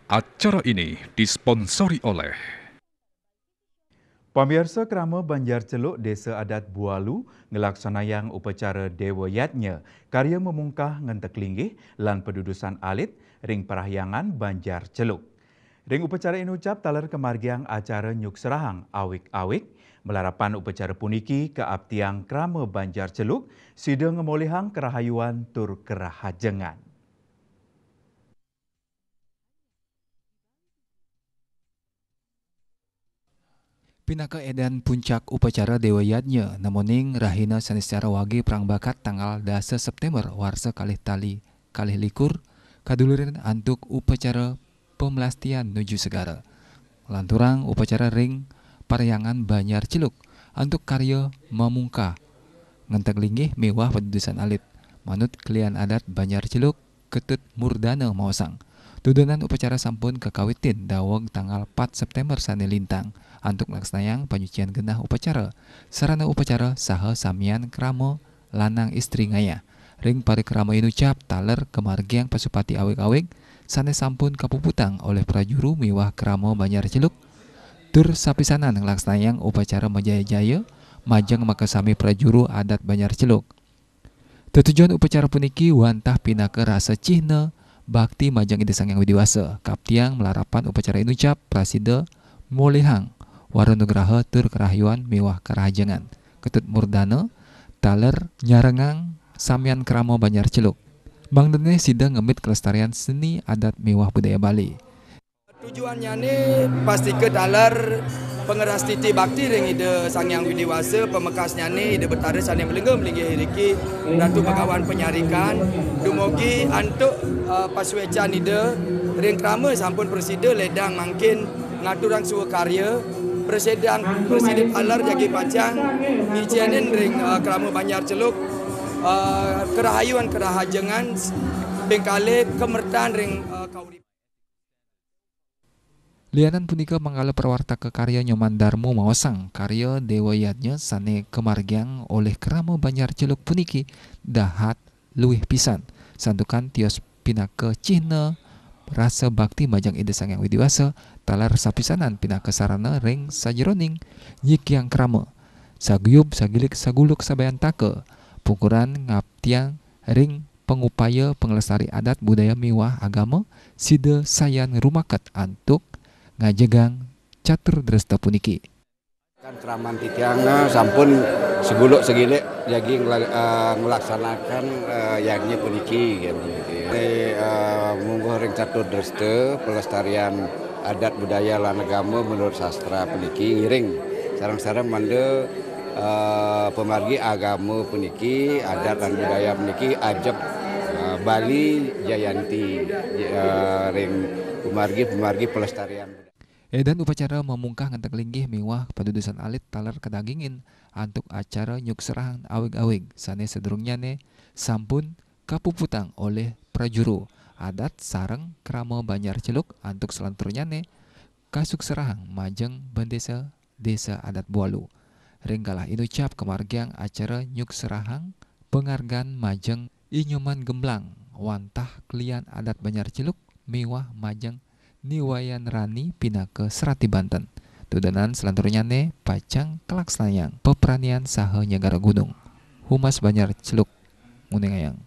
Acara ini disponsori oleh Pamirsa Krama Banjar Celuk Desa Adat Bualu ngelaksanayang upacara Dewa Yatnya karya memungkah ngentek linggih lan pendudusan alit ring perahyangan Banjar Celuk. Ring upacara ini ucap taler kemargiang acara nyuk serahang awik-awik melarapan upacara puniki ke Abtiang Krama Banjar Celuk sida ngemolihang kerahayuan tur kerahajengan. Pinaka edan puncak upacara Dewa Yatnya namuning rahina sanescara wage perang bakat tanggal 10 September warsa kalih likur kaduluran antuk upacara pemelastian nuju segara. Lanturang upacara ring paryangan Banjar Celuk antuk karya mamungka ngentek linggih mewah pendudusan alit manut klian adat Banjar Celuk ketut murdana maosang. Tudunan upacara sampun kekawitin daweg tanggal 4 September sane lintang antuk laksanayang panyucian genah upacara sarana upacara saha samian krama lanang istri ngaya ring parikrama inucap taler kemargiang pasupati awik-awik sane sampun kapuputang oleh prajuru miwah krama Banjar Celuk tur sapisanan laksanayang upacara majaya-jaya majeng makasami prajuru adat Banjar Celuk. Tujuan upacara puniki wantah pinaka rasa cihna bakti majang ide sangyang widiwasa kaptiang melarapan upacara inucap prasida molihang warunugraha tur kerahyuan mewah kerahajangan ketut murdana taler nyarengang samian krama Banjar Celuk Bang Dene sida ngemit kelestarian seni adat mewah budaya Bali. Tujuannya ni pasti ke taler pengeras titi bakti ring ide sangyang widiwasa pemekasnya ni ide betara sana melenggem linggih hiriki Ratu Begawan Penyarikan dumugi antuk paswecan ide ring krama sampun presida ledang mangkin ngaturang suwa karya presiden taler jagi pacang ngijenin ring krama Banjar Celuk kerahayuan kerahajengan bengkale kemertaan ring kaurip. Lianan punika mangala perwarta ke karya Nyoman Darmo maosang karya Dewa Yatnya sane kemargiang oleh krama Banjar Celuk puniki dahat luwih pisan santukan tios pinaka cihna rasa bakti majang ide sangyang widiwasa talar sapisanan pinaka sarana ring sajeroning nyikyang krama saguyub sagilik saguluk sabayan take pukuran ngaptiang ring pengupaya pengelestari adat budaya miwah agama sida sayan rumaket antuk ngajegang catur dresta puniki. Kan keraman titiangna sampun seguluk segilik jagi melaksanakan yagnya puniki gitu. Mungguh ring catur dresta pelestarian adat budaya lan agama menurut sastra puniki ngiring sareng-sareng mande pemargi agama puniki adat dan budaya puniki ajab Bali Jayanti ring pemargi pelestarian. Edan upacara memungkah ngantek linggih miwah pendudusan alit taler kedagingin antuk acara nyuk serahang awig-awig sane sedurungnya ne sampun kapuputang oleh prajuru adat sareng krama Banjar Celuk antuk selanturnya ne kasuk serahang majeng bandesa desa adat Bualu ringgalah inucap kemargiang acara nyuk serahang penghargaan majeng inyoman gemblang wantah klian adat Banjar Celuk miwah majeng Niwayan Rani pinaka Serati Banten. Tudanan selanturnya ne pacang kelaksanayang peperanian saha nyagara gunung. Humas Banjar Celuk Nguningayang.